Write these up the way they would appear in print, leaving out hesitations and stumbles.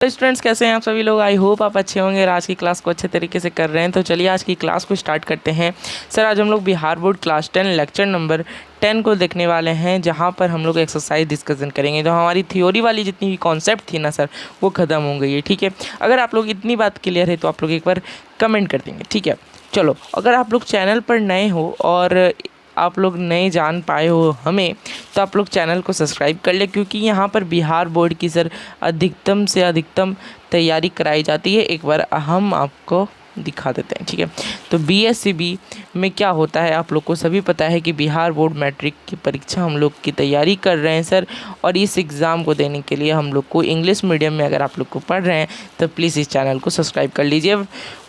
तो स्टूडेंट्स कैसे हैं आप सभी लोग। आई होप आप अच्छे होंगे और आज की क्लास को अच्छे तरीके से कर रहे हैं। तो चलिए आज की क्लास को स्टार्ट करते हैं। सर आज हम लोग Bihar board class 10 lecture number 10 को देखने वाले हैं, जहां पर हम लोग एक्सरसाइज डिस्कशन करेंगे। तो हमारी थ्योरी वाली जितनी भी कॉन्सेप्ट थी ना सर, वो ख़त्म हो गई है। ठीक है, अगर आप लोग इतनी बात क्लियर है तो आप लोग एक बार कमेंट कर देंगे। ठीक है, चलो अगर आप लोग चैनल पर नए हो और आप लोग नहीं जान पाए हो हमें, तो आप लोग चैनल को सब्सक्राइब कर ले, क्योंकि यहाँ पर बिहार बोर्ड की सर अधिकतम से अधिकतम तैयारी कराई जाती है। एक बार हम आपको दिखा देते हैं। ठीक है, तो BSCB में क्या होता है आप लोग को सभी पता है कि बिहार बोर्ड मैट्रिक की परीक्षा हम लोग की तैयारी कर रहे हैं सर। और इस एग्ज़ाम को देने के लिए हम लोग को इंग्लिश मीडियम में अगर आप लोग को पढ़ रहे हैं तो प्लीज़ इस चैनल को सब्सक्राइब कर लीजिए।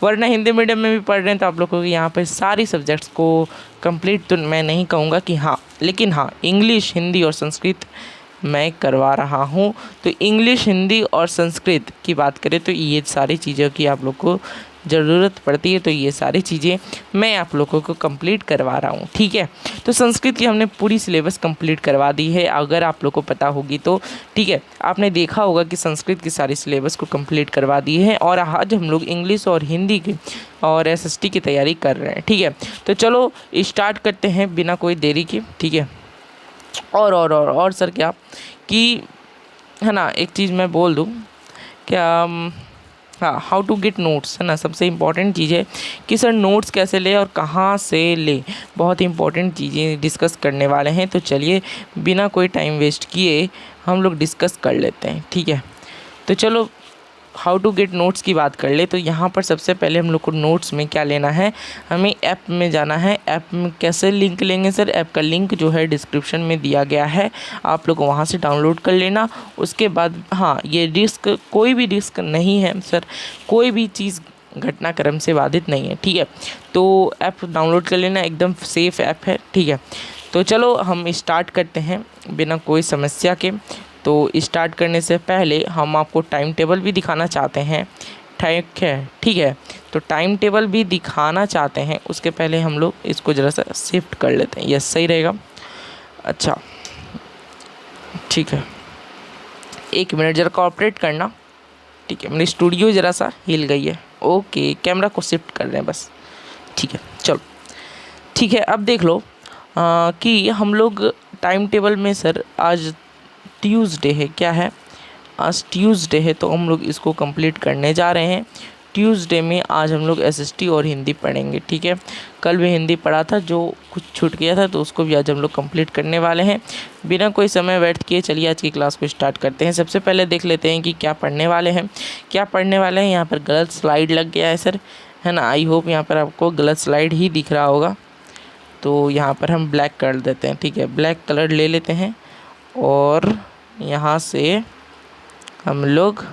वरना हिंदी मीडियम में भी पढ़ रहे हैं तो आप लोग को यहाँ पर सारी सब्जेक्ट्स को कंप्लीट तो मैं नहीं कहूँगा कि हाँ, लेकिन हाँ इंग्लिश, हिंदी और संस्कृत मैं करवा रहा हूँ। तो इंग्लिश, हिंदी और संस्कृत की बात करें तो ये सारी चीज़ों की आप लोग को ज़रूरत पड़ती है, तो ये सारी चीज़ें मैं आप लोगों को कंप्लीट करवा रहा हूँ। ठीक है, तो संस्कृत की हमने पूरी सिलेबस कंप्लीट करवा दी है, अगर आप लोग को पता होगी तो। ठीक है, आपने देखा होगा कि संस्कृत की सारी सिलेबस को कंप्लीट करवा दी है और आज हम लोग इंग्लिश और हिंदी की और SST की तैयारी कर रहे हैं। ठीक है, तो चलो स्टार्ट करते हैं बिना कोई देरी के। ठीक है, और सर क्या कि है ना, एक चीज़ मैं बोल दूँ क्या, हाँ, हाउ टू गेट नोट्स है ना, सबसे इम्पॉर्टेंट चीज़ है कि सर नोट्स कैसे ले और कहाँ से ले, बहुत इंपॉर्टेंट चीज़ें डिस्कस करने वाले हैं। तो चलिए बिना कोई टाइम वेस्ट किए हम लोग डिस्कस कर लेते हैं। ठीक है, तो चलो हाउ टू गेट नोट्स की बात कर ले। तो यहाँ पर सबसे पहले हम लोग को नोट्स में क्या लेना है, हमें ऐप में जाना है। ऐप में कैसे लिंक लेंगे सर, ऐप का लिंक जो है डिस्क्रिप्शन में दिया गया है, आप लोग वहाँ से डाउनलोड कर लेना। उसके बाद हाँ, ये रिस्क कोई भी रिस्क नहीं है सर, कोई भी चीज़ घटनाक्रम से बाधित नहीं है। ठीक है, तो ऐप डाउनलोड कर लेना, एकदम सेफ़ ऐप है। ठीक है, तो चलो हम स्टार्ट करते हैं बिना कोई समस्या के। तो स्टार्ट करने से पहले हम आपको टाइम टेबल भी दिखाना चाहते हैं। ठीक है, तो टाइम टेबल भी दिखाना चाहते हैं, उसके पहले हम लोग इसको ज़रा सा शिफ्ट कर लेते हैं। यस, सही रहेगा। अच्छा ठीक है, एक मिनट ज़रा कोऑपरेट करना। ठीक है, मेरी स्टूडियो ज़रा सा हिल गई है। ओके, कैमरा को शिफ्ट कर रहे हैं बस। ठीक है, चलो ठीक है, अब देख लो कि हम लोग टाइम टेबल में सर आज ट्यूसडे है, क्या है आज ट्यूसडे है, तो हम लोग इसको कंप्लीट करने जा रहे हैं। ट्यूसडे में आज हम लोग SST और हिंदी पढ़ेंगे। ठीक है, कल भी हिंदी पढ़ा था, जो कुछ छूट गया था तो उसको भी आज हम लोग कंप्लीट करने वाले हैं। बिना कोई समय व्यर्थ किए चलिए आज की क्लास को स्टार्ट करते हैं। सबसे पहले देख लेते हैं कि क्या पढ़ने वाले हैं। यहाँ पर गलत स्लाइड लग गया है सर, है ना। आई होप यहाँ पर आपको गलत स्लाइड ही दिख रहा होगा, तो यहाँ पर हम ब्लैक कर देते हैं। ठीक है, ब्लैक कलर ले लेते हैं और यहाँ से हम लोग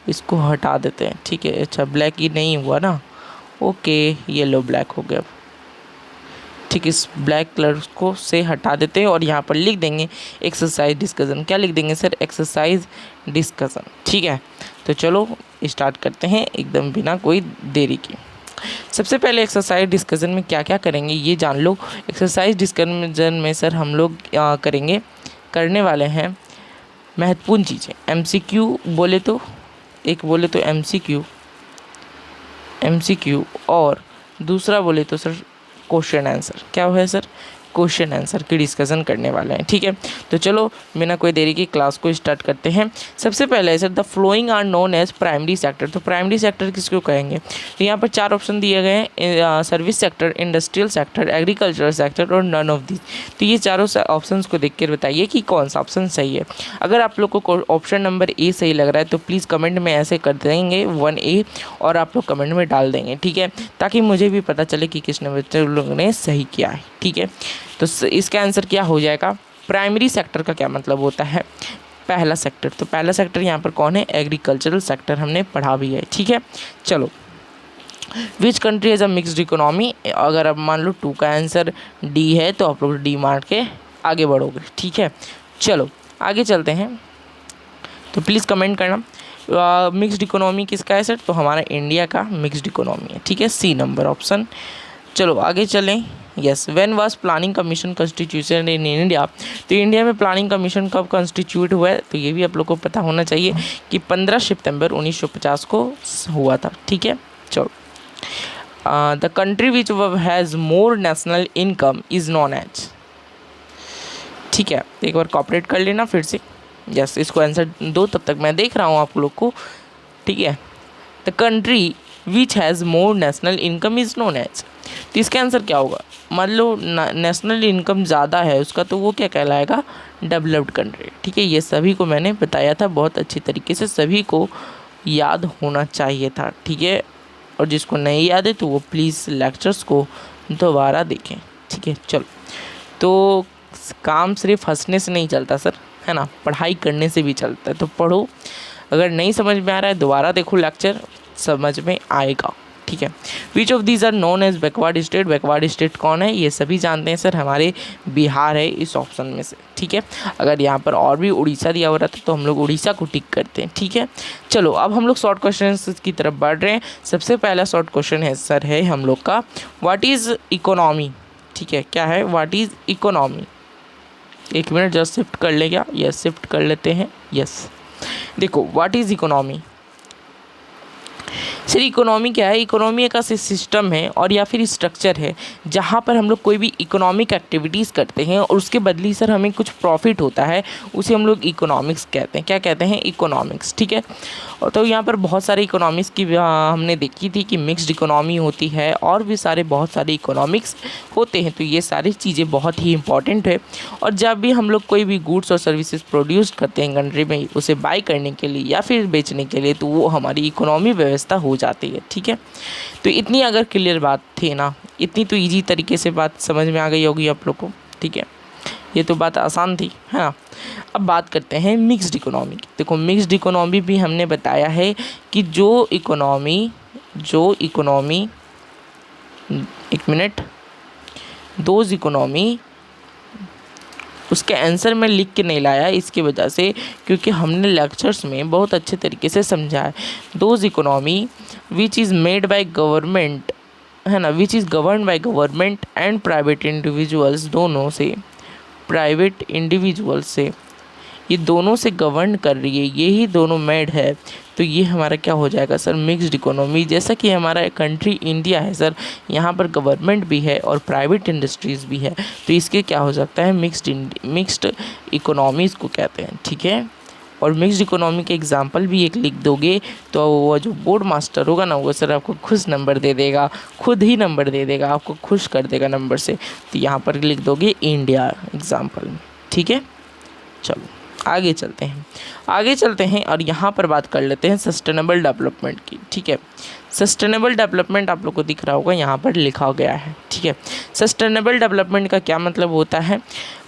इसको हटा देते हैं। ठीक है, अच्छा ब्लैक ही नहीं हुआ ना, ओके येलो ब्लैक हो गया। ठीक, इस ब्लैक कलर को से हटा देते हैं और यहाँ पर लिख देंगे एक्सरसाइज डिस्कशन। क्या लिख देंगे सर, एक्सरसाइज डिस्कशन। ठीक है, तो चलो स्टार्ट करते हैं एकदम बिना कोई देरी की। सबसे पहले एक्सरसाइज डिस्कशन में क्या क्या करेंगे ये जान लो। एक्सरसाइज डिस्कशन में सर हम लोग करने वाले हैं महत्वपूर्ण चीज़ें। MCQ बोले तो MCQ और दूसरा बोले तो सर क्वेश्चन आंसर। क्या है सर, क्वेश्चन आंसर की डिस्कशन करने वाले हैं। ठीक है, तो चलो बिना कोई देरी की क्लास को स्टार्ट करते हैं। सबसे पहले sir the following are known as primary sector. तो प्राइमरी सेक्टर किसको कहेंगे, तो यहाँ पर 4 ऑप्शन दिए गए हैं, service sector, industrial sector, agricultural sector और नन ऑफ दिस। तो ये चारों ऑप्शंस को देख कर बताइए कि कौन सा ऑप्शन सही है। अगर आप लोग को ऑप्शन नंबर A सही लग रहा है तो प्लीज़ कमेंट में ऐसे कर देंगे 1A और आप लोग कमेंट में डाल देंगे। ठीक है, ताकि मुझे भी पता चले कि किस नंबर लोगों ने सही किया है। ठीक है, तो इसका आंसर क्या हो जाएगा, प्राइमरी सेक्टर का क्या मतलब होता है, पहला सेक्टर। तो पहला सेक्टर यहाँ पर कौन है, एग्रीकल्चरल सेक्टर, हमने पढ़ा भी है। ठीक है, चलो which country has a mixed economy. अगर अब मान लो 2 का आंसर D है तो आप लोग D मार के आगे बढ़ोगे। ठीक है, चलो आगे चलते हैं, तो प्लीज़ कमेंट करना मिक्स्ड इकोनॉमी किसका है सर, तो हमारा इंडिया का मिक्स्ड इकोनॉमी है। ठीक है, C नंबर ऑप्शन। चलो आगे चलें, yes. When was planning commission constitution in India, तो इंडिया में प्लानिंग कमीशन कब कॉन्स्टिट्यूट हुआ है, तो ये भी आप लोग को पता होना चाहिए कि 15 सितंबर 1950 को हुआ था। ठीक है, चलो। The country which has more national income is known as, ठीक है, एक बार कॉपरेट कर लेना फिर से। यस, इसको आंसर दो, तब तक मैं देख रहा हूँ आप लोग को। ठीक है, the country which has more national income is known as, तो इसका आंसर क्या होगा? मान लो नेशनल इनकम ज़्यादा है उसका, तो वो क्या कहलाएगा? Developed country. ठीक है, ये सभी को मैंने बताया था बहुत अच्छी तरीके से, सभी को याद होना चाहिए था। ठीक है, और जिसको नहीं याद है तो वो प्लीज़ लेक्चर्स को दोबारा देखें। ठीक है, चलो। तो काम सिर्फ हंसने से नहीं चलता सर, है ना, पढ़ाई करने से भी चलता है। तो पढ़ो, अगर नहीं समझ में आ रहा है दोबारा देखो लेक्चर, समझ में आएगा। ठीक है, which of these are known as backward state, backward state कौन है? ये सभी जानते हैं सर, हमारे बिहार है इस ऑप्शन में से। ठीक है, अगर यहाँ पर और भी उड़ीसा दिया हो रहा था तो हम लोग उड़ीसा को टिक करते हैं। ठीक है, चलो अब हम लोग शॉर्ट क्वेश्चन की तरफ बढ़ रहे हैं। सबसे पहला शॉर्ट क्वेश्चन है सर है हम लोग का, व्हाट इज़ इकोनॉमी? ठीक है, क्या है व्हाट इज़ इकोनॉमी? एक मिनट जस्ट शिफ्ट कर ले क्या? यस, शिफ्ट कर लेते हैं। यस, देखो what is economy. Sir economy क्या है? इकोनॉमी एक ऐसा सिस्टम है और या फिर स्ट्रक्चर है जहाँ पर हम लोग कोई भी इकोनॉमिक एक्टिविटीज़ करते हैं और उसके बदले सर हमें कुछ प्रॉफिट होता है, उसे हम लोग इकोनॉमिक्स कहते हैं। क्या कहते हैं? इकोनॉमिक्स। ठीक है, और तो यहाँ पर बहुत सारे इकोनॉमिक्स की हमने देखी थी कि मिक्स्ड इकोनॉमी होती है और भी बहुत सारे इकोनॉमिक्स होते हैं। तो ये सारी चीज़ें बहुत ही इंपॉर्टेंट है, और जब भी हम लोग कोई भी गुड्स और सर्विसेज प्रोड्यूस करते हैं कंट्री में, उसे बाई करने के लिए या फिर बेचने के लिए, तो वो हमारी इकोनॉमी व्यवस्था हो जाती है। ठीक है, तो इतनी अगर क्लियर बात थी ना, इतनी तो ईजी तरीके से बात समझ में आ गई होगी आप लोग को। ठीक है, ये तो बात आसान थी, है ना। अब बात करते हैं मिक्स्ड इकोनॉमी की। देखो मिक्स्ड इकोनॉमी भी हमने बताया है कि जो इकोनॉमी एक मिनट, दोज इकोनॉमी, उसके आंसर में लिख के नहीं लाया इसकी वजह से क्योंकि हमने लेक्चर्स में बहुत अच्छे तरीके से समझा है। Those economy which is made by government, है ना, which is govern by government and private individuals, दोनों से, प्राइवेट इंडिविजुअल से, ये दोनों से गवर्न कर रही है, ये ही दोनों मेड है, तो ये हमारा क्या हो जाएगा सर? Mixed economy. जैसा कि हमारा कंट्री इंडिया है सर, यहाँ पर गवर्नमेंट भी है और प्राइवेट इंडस्ट्रीज़ भी है, तो इसके क्या हो सकता है? मिक्स्ड इकोनॉमीज़ को कहते हैं। ठीक है, और मिक्स्ड इकोनॉमी के एग्जांपल भी एक लिख दोगे तो वो जो बोर्ड मास्टर होगा ना, वो सर आपको खुश नंबर दे देगा, खुद ही नंबर दे देगा, आपको खुश कर देगा नंबर से। तो यहाँ पर लिख दोगे इंडिया एग्जाम्पल में। ठीक है, चलो आगे चलते हैं और यहाँ पर बात कर लेते हैं सस्टेनेबल डेवलपमेंट की। ठीक है, सस्टेनेबल डेवलपमेंट आप लोग को दिख रहा होगा, यहाँ पर लिखा गया है। ठीक है, सस्टेनेबल डेवलपमेंट का क्या मतलब होता है?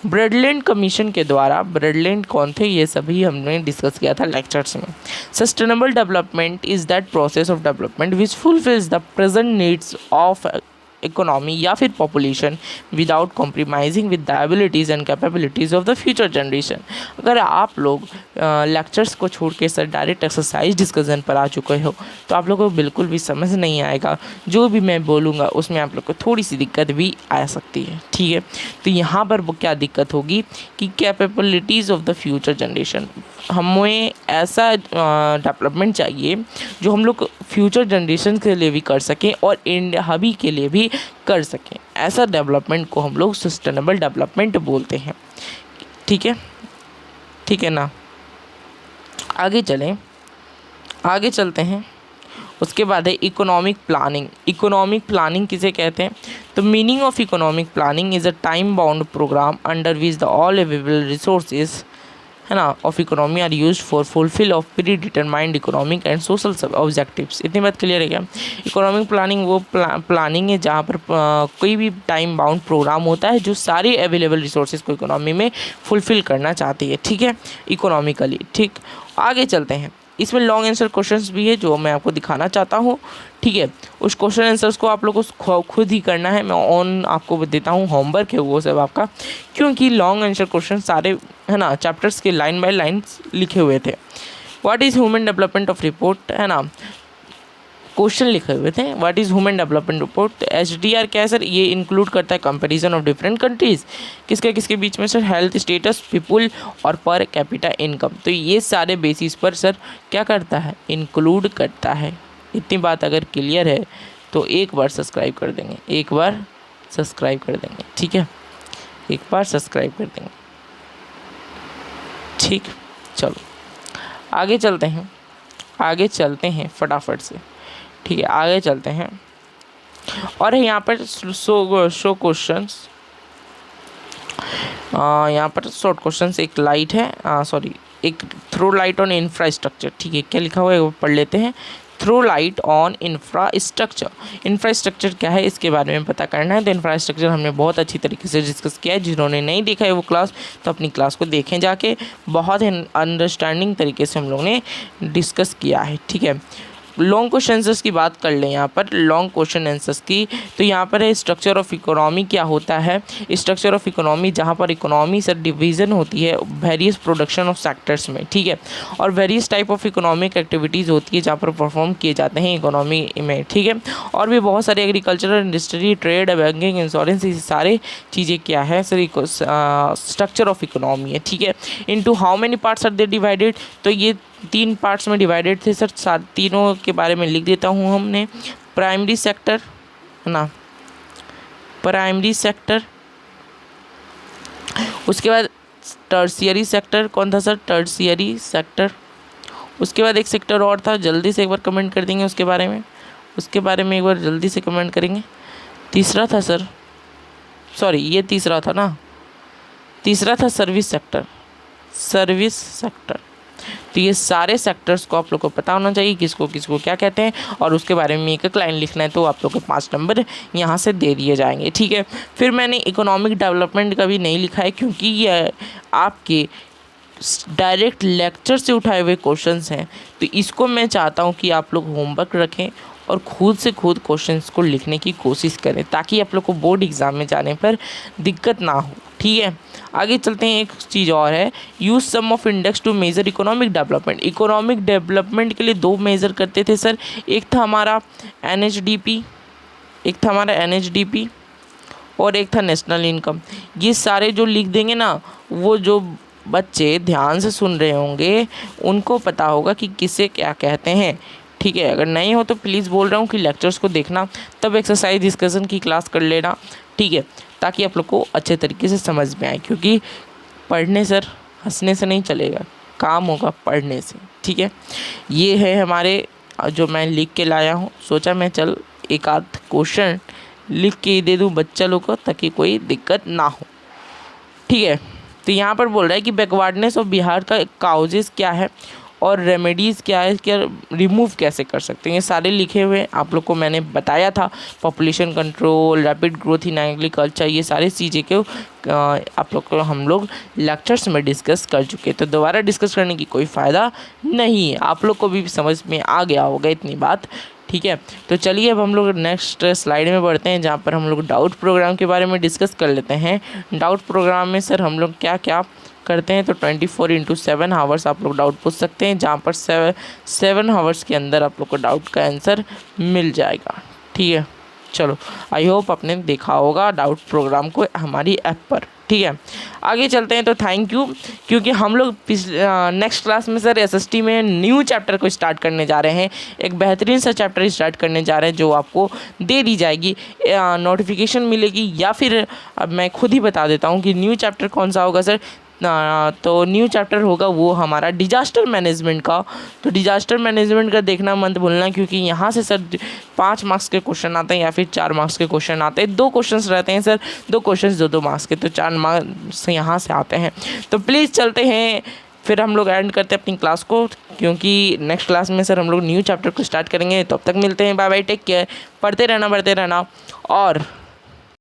ब्रडलैंड कमीशन के द्वारा, ब्रडलैंड कौन थे ये सभी हमने डिस्कस किया था लेक्चर्स में। Sustainable development is that process of development which fulfils the present needs of economy या फिर population without compromising with the abilities and capabilities of the future generation. अगर आप लोग लेक्चर्स को छोड़ के सर डायरेक्ट एक्सरसाइज डिस्कशन पर आ चुके हो तो आप लोगों को बिल्कुल भी समझ नहीं आएगा, जो भी मैं बोलूँगा उसमें आप लोग को थोड़ी सी दिक्कत भी आ सकती है। ठीक है, तो यहाँ पर क्या दिक्कत होगी कि capabilities of the future generation, हमें ऐसा डेवलपमेंट चाहिए जो हम लोग फ्यूचर जनरेशन के लिए भी कर सकें और इंडिया हबी के लिए भी कर सकें। ऐसा डेवलपमेंट को हम लोग सस्टेनेबल डेवलपमेंट बोलते हैं। ठीक है ना। आगे चलते हैं। उसके बाद है इकोनॉमिक प्लानिंग। इकोनॉमिक प्लानिंग किसे कहते हैं? तो meaning of economic planning is a time bound programme under which the all available resources, है ना, of economy are use for fulfil of predetermined economic and social objectives. इतनी बात clear है क्या? इकोनॉमिक प्लानिंग वो planning है जहाँ पर कोई भी टाइम बाउंड प्रोग्राम होता है जो सारे अवेलेबल रिसोर्सेज को इकोनॉमी में फुलफिल करना चाहती है। ठीक है, इकोनॉमिकली। ठीक, आगे चलते हैं। इसमें लॉन्ग आंसर क्वेश्चंस भी है जो मैं आपको दिखाना चाहता हूँ। ठीक है, उस क्वेश्चन आंसर्स को आप लोगों को खुद ही करना है, मैं ऑन आपको देता हूँ, होमवर्क है वो सब आपका, क्योंकि लॉन्ग आंसर क्वेश्चन सारे, है ना, चैप्टर्स के लाइन बाय लाइन लिखे हुए थे। What is human development of report, है ना, क्वेश्चन लिखे हुए थे। What is human development report? तो HDR क्या है सर? ये इंक्लूड करता है कंपैरिजन ऑफ डिफरेंट कंट्रीज़, किसके बीच में सर? हेल्थ स्टेटस, पीपुल और पर कैपिटा इनकम। तो ये सारे बेसिस पर सर क्या करता है? इंक्लूड करता है। इतनी बात अगर क्लियर है तो एक बार सब्सक्राइब कर देंगे, एक बार सब्सक्राइब कर देंगे, ठीक है, एक बार सब्सक्राइब कर देंगे, ठीक। चलो आगे चलते हैं, आगे चलते हैं फटाफट से, ठीक है, आगे चलते हैं। और यहाँ पर शो क्वेश्चंस, यहाँ पर शॉर्ट क्वेश्चंस, एक लाइट है, सॉरी, एक थ्रो लाइट ऑन इंफ्रास्ट्रक्चर, ठीक है, क्या लिखा हुआ है वो पढ़ लेते हैं। Throw light on infrastructure, infrastructure क्या है इसके बारे में पता करना है। तो इंफ्रास्ट्रक्चर हमने बहुत अच्छी तरीके से डिस्कस किया है। जिन्होंने नहीं देखा है वो क्लास, तो अपनी क्लास को देखें जाके, बहुत अंडरस्टैंडिंग तरीके से हम लोगों ने डिस्कस किया है, ठीक है। लॉन्ग क्वेश्चन आंसर्स की बात कर लें यहाँ पर, लॉन्ग क्वेश्चन आंसर्स की, तो यहाँ पर है स्ट्रक्चर ऑफ इकोनॉमी क्या होता है। स्ट्रक्चर ऑफ इकोनॉमी, जहाँ पर इकोनॉमी सर डिवीज़न होती है वेरियस प्रोडक्शन ऑफ सेक्टर्स में, ठीक है, और various type of economic activities होती है जहाँ पर परफॉर्म किए जाते हैं इकोनॉमी में, ठीक है। और भी बहुत सारे agricultural, industry, trade, banking, insurance, ये सारे चीज़ें क्या है सर? स्ट्रक्चर ऑफ इकोनॉमी है, ठीक है। Into how many parts are they divided? तो ये 3 पार्ट्स में डिवाइडेड थे सर। तीनों के बारे में लिख देता हूँ हमने। प्राइमरी सेक्टर है ना, प्राइमरी सेक्टर, उसके बाद टर्शियरी सेक्टर, कौन था सर? Tertiary sector. उसके बाद एक सेक्टर और था, जल्दी से एक बार कमेंट कर देंगे उसके बारे में, उसके बारे में एक बार जल्दी से कमेंट करेंगे। तीसरा था सर, सॉरी ये तीसरा था ना, तीसरा था सर्विस सेक्टर, सर्विस सेक्टर। तो ये सारे सेक्टर्स को आप लोग को पता होना चाहिए, किसको किसको क्या कहते हैं, और उसके बारे में एक लाइन लिखना है। तो आप लोग को 5 नंबर यहाँ से दे दिए जाएंगे, ठीक है। फिर मैंने इकोनॉमिक डेवलपमेंट का भी नहीं लिखा है, क्योंकि ये आपके डायरेक्ट लेक्चर से उठाए हुए क्वेश्चंस हैं। तो इसको मैं चाहता हूँ कि आप लोग होमवर्क रखें और खुद से खुद क्वेश्चंस को लिखने की कोशिश करें, ताकि आप लोग को बोर्ड एग्ज़ाम में जाने पर दिक्कत ना हो, ठीक है। आगे चलते हैं। एक चीज़ और है, use some of index to measure economic development. Economic development के लिए 2 मेज़र करते थे सर, एक था हमारा NHDP, एक था हमारा NHDP और एक था नेशनल इनकम। ये सारे जो लिख देंगे ना, वो जो बच्चे ध्यान से सुन रहे होंगे उनको पता होगा कि किसे क्या कहते हैं, ठीक है। अगर नहीं हो तो प्लीज़ बोल रहा हूँ कि लेक्चर्स को देखना, तब एक्सरसाइज डिस्कशन की क्लास कर लेना, ठीक है, ताकि आप लोग को अच्छे तरीके से समझ में आए। क्योंकि पढ़ने सर हंसने से नहीं चलेगा, काम होगा पढ़ने से, ठीक है। ये है हमारे जो मैं लिख के लाया हूँ, सोचा मैं चल एक आध क्वेश्चन लिख के दे दूँ बच्चा लोग को, ताकि कोई दिक्कत ना हो, ठीक है। तो यहाँ पर बोल रहा है कि बैकवर्डनेस ऑफ बिहार का काउजेस क्या है और रेमेडीज़ क्या है, क्या रिमूव कैसे कर सकते हैं, ये सारे लिखे हुए आप लोग को मैंने बताया था। Population control, rapid growth in agriculture, ये सारी चीज़ें को आप लोग को हम लोग लेक्चर्स में डिस्कस कर चुके, तो दोबारा डिस्कस करने की कोई फ़ायदा नहीं है। आप लोग को भी समझ में आ गया होगा इतनी बात, ठीक है। तो चलिए अब हम लोग नेक्स्ट स्लाइड में बढ़ते हैं, जहाँ पर हम लोग डाउट प्रोग्राम के बारे में डिस्कस कर लेते हैं। डाउट प्रोग्राम में सर हम लोग क्या क्या करते हैं, तो 24/7 आवर्स आप लोग डाउट पूछ सकते हैं, जहाँ पर 7 आवर्स के अंदर आप लोग को डाउट का आंसर मिल जाएगा, ठीक है। चलो आई होप आपने देखा होगा डाउट प्रोग्राम को हमारी ऐप पर, ठीक है। आगे चलते हैं। तो थैंक यू, क्योंकि हम लोग नेक्स्ट क्लास में सर SST में न्यू चैप्टर को स्टार्ट करने जा रहे हैं, एक बेहतरीन सा चैप्टर स्टार्ट करने जा रहे हैं, जो आपको दे दी जाएगी, नोटिफिकेशन मिलेगी, या फिर अब मैं खुद ही बता देता हूँ कि न्यू चैप्टर कौन सा होगा सर। तो न्यू चैप्टर होगा वो हमारा डिजास्टर मैनेजमेंट का। तो डिजास्टर मैनेजमेंट का देखना मत भूलना, क्योंकि यहाँ से सर 5 मार्क्स के क्वेश्चन आते हैं या फिर 4 मार्क्स के क्वेश्चन आते हैं। 2 क्वेश्चन रहते हैं सर, 2 क्वेश्चन 2-2 मार्क्स के, तो 4 मार्क्स यहाँ से आते हैं। तो प्लीज़ चलते हैं, फिर हम लोग एंड करते हैं अपनी क्लास को, क्योंकि नेक्स्ट क्लास में सर हम लोग न्यू चैप्टर को स्टार्ट करेंगे। तब तक मिलते हैं, बाय बाय, टेक केयर, पढ़ते रहना और